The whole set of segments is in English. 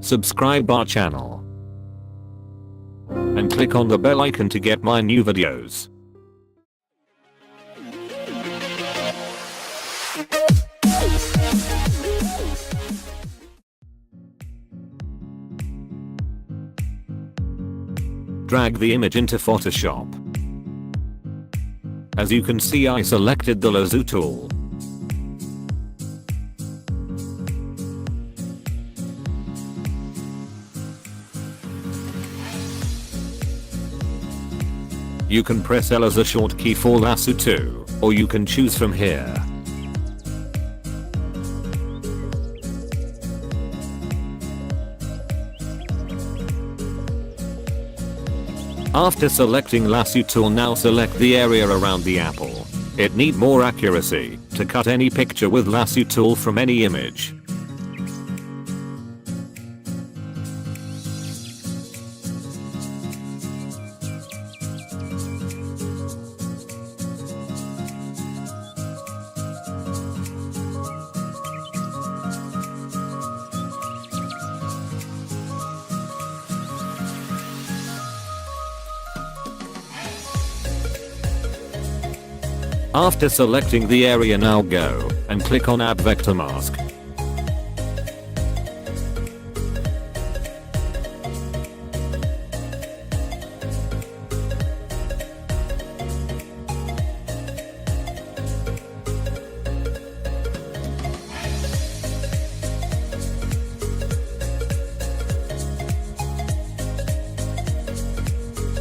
subscribe our channel, and click on the bell icon to get my new videos. Drag the image into Photoshop. As you can see, I selected the LASSO tool. You can press L as a shortkey for lasso 2, or you can choose from here. After selecting lasso tool, now select the area around the apple. It need more accuracy to cut any picture with lasso tool from any image. After selecting the area, now go and click on Add Vector Mask.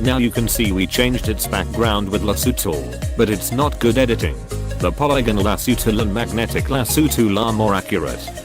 Now you can see we changed its background with lasso tool, but it's not good editing. The polygon lasso tool and magnetic lasso tool are more accurate.